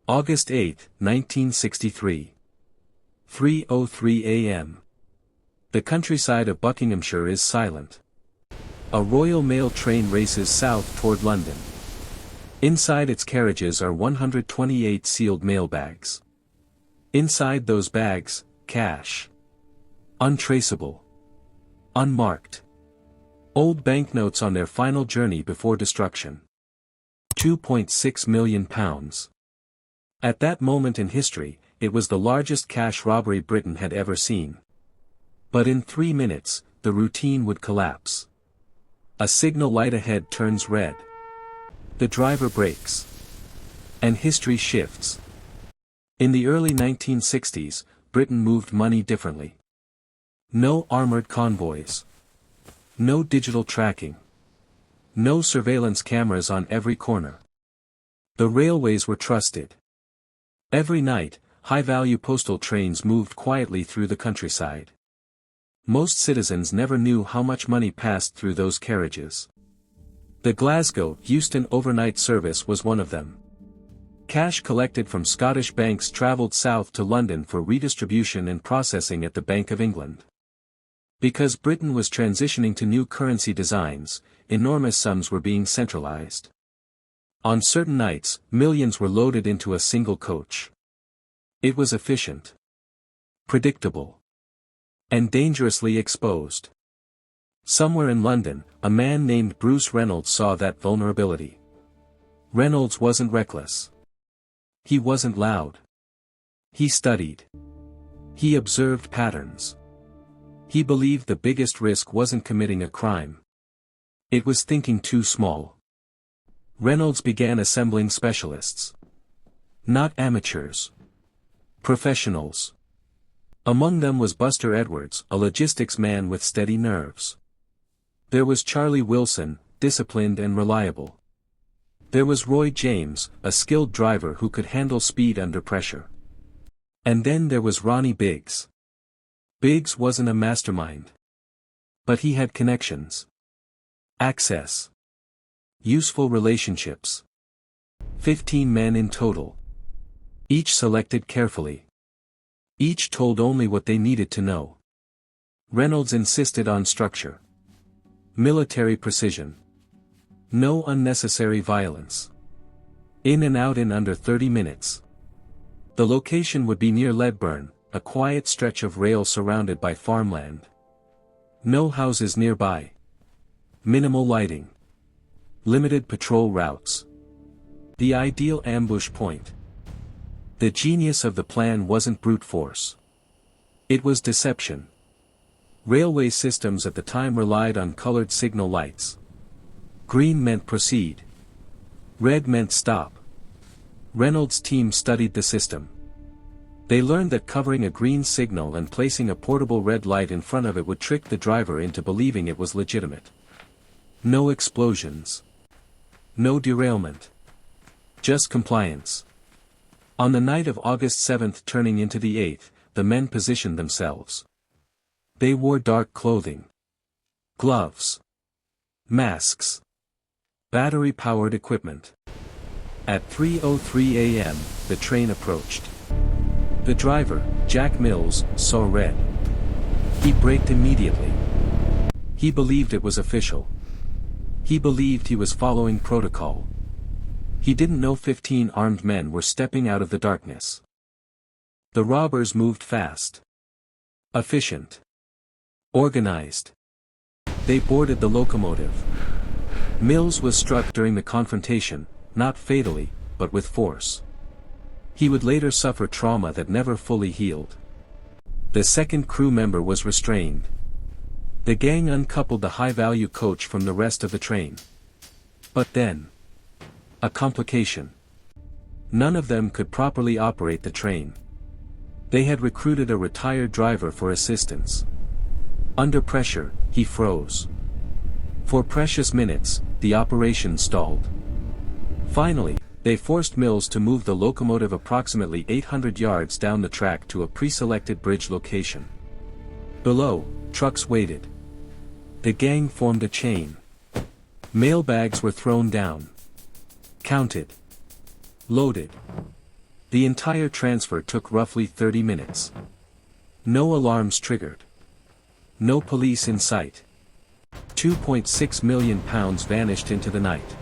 August 8, 1963. 3:03 a.m. The countryside of Buckinghamshire is silent. A Royal Mail train races south toward London. Inside its carriages are 128 sealed mailbags. Inside those bags, cash. Untraceable. Unmarked. Old banknotes on their final journey before destruction. £2.6 million. At that moment in history, it was the largest cash robbery Britain had ever seen. But in 3 minutes, the routine would collapse. A signal light ahead turns red. The driver brakes. And history shifts. In the early 1960s, Britain moved money differently. No armored convoys. No digital tracking. No surveillance cameras on every corner. The railways were trusted. Every night, high-value postal trains moved quietly through the countryside. Most citizens never knew how much money passed through those carriages. The Glasgow-Euston overnight service was one of them. Cash collected from Scottish banks travelled south to London for redistribution and processing at the Bank of England. Because Britain was transitioning to new currency designs, enormous sums were being centralized. On certain nights, millions were loaded into a single coach. It was efficient, predictable, and dangerously exposed. Somewhere in London, a man named Bruce Reynolds saw that vulnerability. Reynolds wasn't reckless. He wasn't loud. He studied. He observed patterns. He believed the biggest risk wasn't committing a crime. It was thinking too small. Reynolds began assembling specialists. Not amateurs. Professionals. Among them was Buster Edwards, a logistics man with steady nerves. There was Charlie Wilson, disciplined and reliable. There was Roy James, a skilled driver who could handle speed under pressure. And then there was Ronnie Biggs. Biggs wasn't a mastermind. But he had connections. Access. Useful relationships. 15 men in total. Each selected carefully. Each told only what they needed to know. Reynolds insisted on structure. Military precision. No unnecessary violence. In and out in under 30 minutes. The location would be near Ledburn, a quiet stretch of rail surrounded by farmland. No houses nearby. Minimal lighting. Limited patrol routes. The ideal ambush point. The genius of the plan wasn't brute force. It was deception. Railway systems at the time relied on colored signal lights. Green meant proceed. Red meant stop. Reynolds' team studied the system. They learned that covering a green signal and placing a portable red light in front of it would trick the driver into believing it was legitimate. No explosions. No derailment. Just compliance. On the night of August 7th turning into the 8th, the men positioned themselves. They wore dark clothing. Gloves. Masks. Battery-powered equipment. At 3:03 a.m., the train approached. The driver, Jack Mills, saw red. He braked immediately. He believed it was official. He believed he was following protocol. He didn't know 15 armed men were stepping out of the darkness. The robbers moved fast. Efficient. Organized. They boarded the locomotive. Mills was struck during the confrontation, not fatally, but with force. He would later suffer trauma that never fully healed. The second crew member was restrained. The gang uncoupled the high-value coach from the rest of the train. But then, a complication. None of them could properly operate the train. They had recruited a retired driver for assistance. Under pressure, he froze. For precious minutes, the operation stalled. Finally, they forced Mills to move the locomotive approximately 800 yards down the track to a pre-selected bridge location. Below, trucks waited. The gang formed a chain. Mailbags were thrown down. Counted. Loaded. The entire transfer took roughly 30 minutes. No alarms triggered. No police in sight. £2.6 million vanished into the night.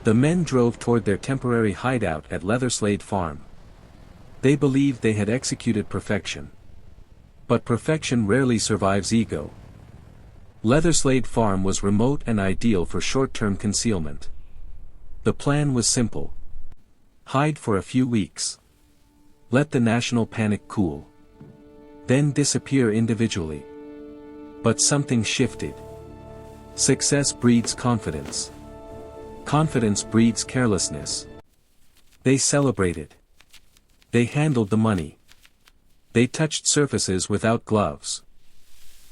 The men drove toward their temporary hideout at Leatherslade Farm. They believed they had executed perfection. But perfection rarely survives ego. Leatherslade Farm was remote and ideal for short-term concealment. The plan was simple. Hide for a few weeks. Let the national panic cool. Then disappear individually. But something shifted. Success breeds confidence. Confidence breeds carelessness. They celebrated. They handled the money. They touched surfaces without gloves.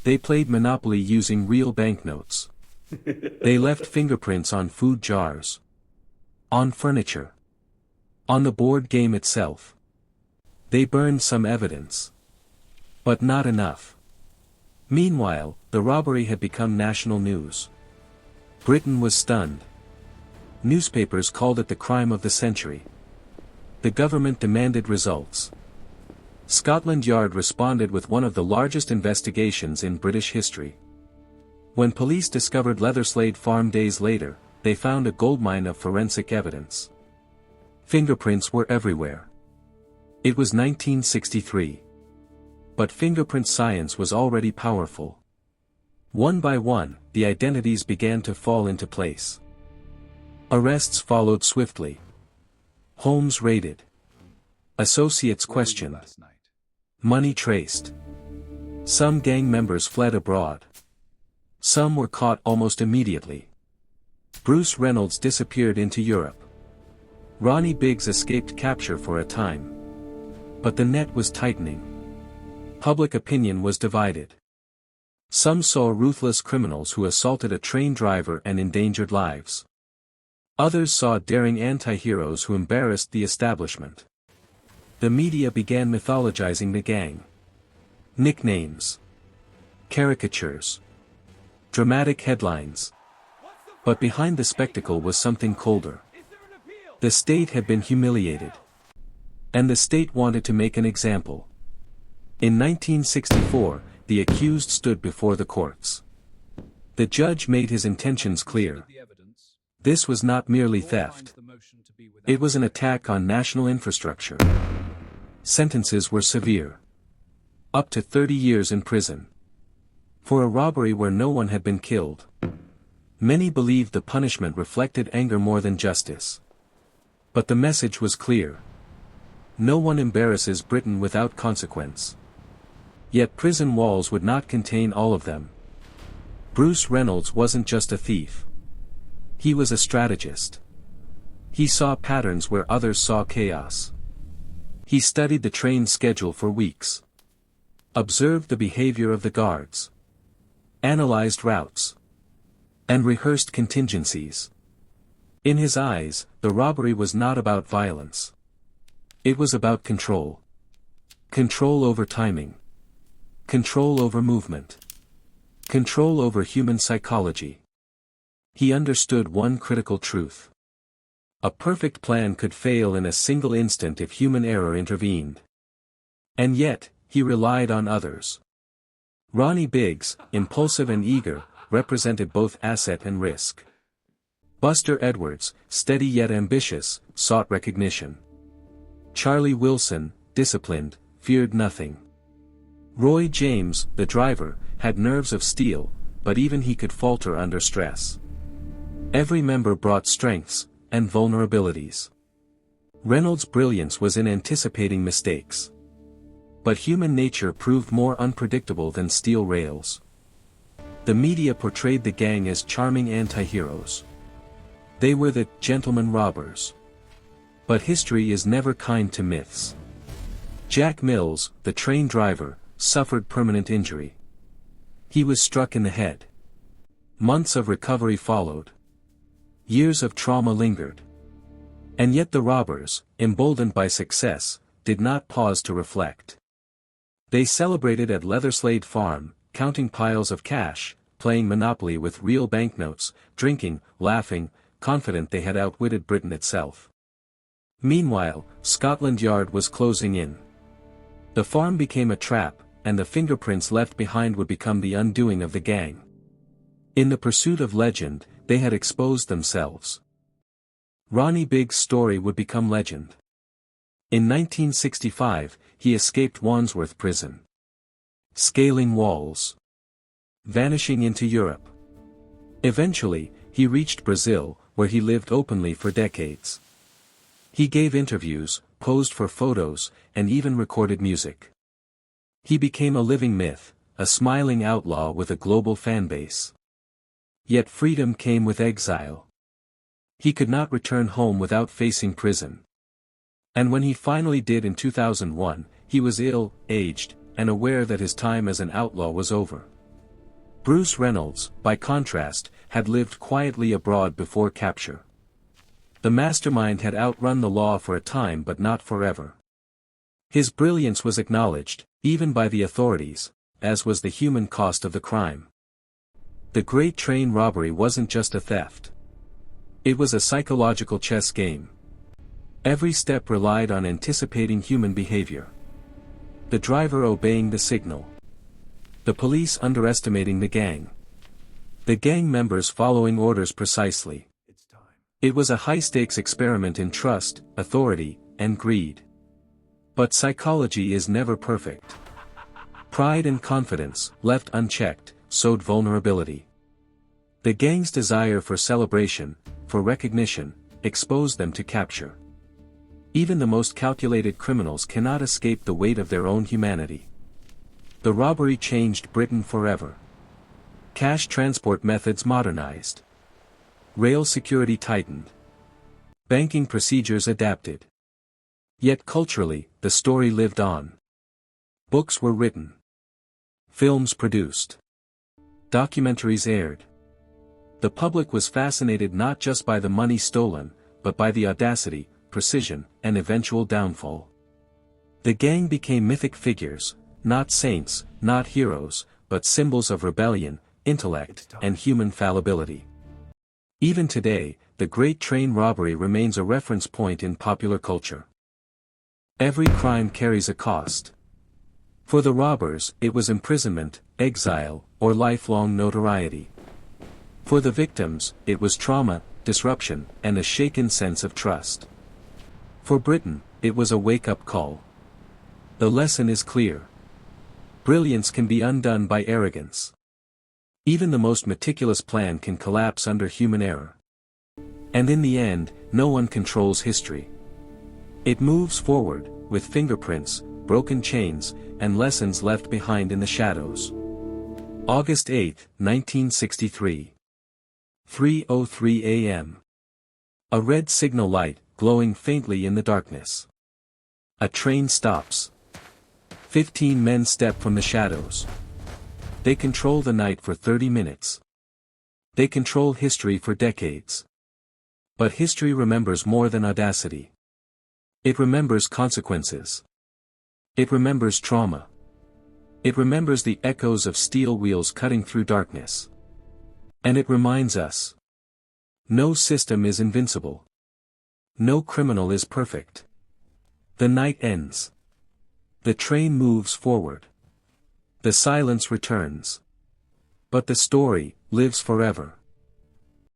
They played Monopoly using real banknotes. They left fingerprints on food jars. On furniture. On the board game itself. They burned some evidence. But not enough. Meanwhile, the robbery had become national news. Britain was stunned. Newspapers called it the crime of the century. The government demanded results. Scotland Yard responded with one of the largest investigations in British history. When police discovered Leatherslade Farm days later, they found a goldmine of forensic evidence. Fingerprints were everywhere. It was 1963. But fingerprint science was already powerful. One by one, the identities began to fall into place. Arrests followed swiftly. Homes raided. Associates questioned. Money traced. Some gang members fled abroad. Some were caught almost immediately. Bruce Reynolds disappeared into Europe. Ronnie Biggs escaped capture for a time. But the net was tightening. Public opinion was divided. Some saw ruthless criminals who assaulted a train driver and endangered lives. Others saw daring anti-heroes who embarrassed the establishment. The media began mythologizing the gang. Nicknames. Caricatures. Dramatic headlines. But behind the spectacle was something colder. The state had been humiliated. And the state wanted to make an example. In 1964, the accused stood before the courts. The judge made his intentions clear. This was not merely theft. It was an attack on national infrastructure. Sentences were severe. Up to 30 years in prison. For a robbery where no one had been killed. Many believed the punishment reflected anger more than justice. But the message was clear. No one embarrasses Britain without consequence. Yet prison walls would not contain all of them. Bruce Reynolds wasn't just a thief. He was a strategist. He saw patterns where others saw chaos. He studied the train schedule for weeks. Observed the behavior of the guards. Analyzed routes. And rehearsed contingencies. In his eyes, the robbery was not about violence. It was about control. Control over timing. Control over movement. Control over human psychology. He understood one critical truth. A perfect plan could fail in a single instant if human error intervened. And yet, he relied on others. Ronnie Biggs, impulsive and eager, represented both asset and risk. Buster Edwards, steady yet ambitious, sought recognition. Charlie Wilson, disciplined, feared nothing. Roy James, the driver, had nerves of steel, but even he could falter under stress. Every member brought strengths, and vulnerabilities. Reynolds' brilliance was in anticipating mistakes. But human nature proved more unpredictable than steel rails. The media portrayed the gang as charming anti-heroes. They were the gentlemen robbers. But history is never kind to myths. Jack Mills, the train driver, suffered permanent injury. He was struck in the head. Months of recovery followed. Years of trauma lingered. And yet the robbers, emboldened by success, did not pause to reflect. They celebrated at Leatherslade Farm, counting piles of cash, playing Monopoly with real banknotes, drinking, laughing, confident they had outwitted Britain itself. Meanwhile, Scotland Yard was closing in. The farm became a trap, and the fingerprints left behind would become the undoing of the gang. In the pursuit of legend, they had exposed themselves. Ronnie Biggs' story would become legend. In 1965, he escaped Wandsworth Prison. Scaling walls. Vanishing into Europe. Eventually, he reached Brazil, where he lived openly for decades. He gave interviews, posed for photos, and even recorded music. He became a living myth, a smiling outlaw with a global fanbase. Yet freedom came with exile. He could not return home without facing prison. And when he finally did in 2001, he was ill, aged, and aware that his time as an outlaw was over. Bruce Reynolds, by contrast, had lived quietly abroad before capture. The mastermind had outrun the law for a time but not forever. His brilliance was acknowledged, even by the authorities, as was the human cost of the crime. The Great Train Robbery wasn't just a theft. It was a psychological chess game. Every step relied on anticipating human behavior. The driver obeying the signal. The police underestimating the gang. The gang members following orders precisely. It was a high-stakes experiment in trust, authority, and greed. But psychology is never perfect. Pride and confidence, left unchecked, sowed vulnerability. The gang's desire for celebration, for recognition, exposed them to capture. Even the most calculated criminals cannot escape the weight of their own humanity. The robbery changed Britain forever. Cash transport methods modernized. Rail security tightened. Banking procedures adapted. Yet culturally, the story lived on. Books were written. Films produced. Documentaries aired. The public was fascinated not just by the money stolen, but by the audacity, precision, and eventual downfall. The gang became mythic figures, not saints, not heroes, but symbols of rebellion, intellect, and human fallibility. Even today, the Great Train Robbery remains a reference point in popular culture. Every crime carries a cost. For the robbers, it was imprisonment, exile, or lifelong notoriety. For the victims, it was trauma, disruption, and a shaken sense of trust. For Britain, it was a wake-up call. The lesson is clear. Brilliance can be undone by arrogance. Even the most meticulous plan can collapse under human error. And in the end, no one controls history. It moves forward, with fingerprints, broken chains, and lessons left behind in the shadows. August 8, 1963. 3:03 a.m. A red signal light, glowing faintly in the darkness. A train stops. 15 men step from the shadows. They control the night for 30 minutes. They control history for decades. But history remembers more than audacity. It remembers consequences. It remembers trauma. It remembers the echoes of steel wheels cutting through darkness. And it reminds us. No system is invincible. No criminal is perfect. The night ends. The train moves forward. The silence returns. But the story lives forever.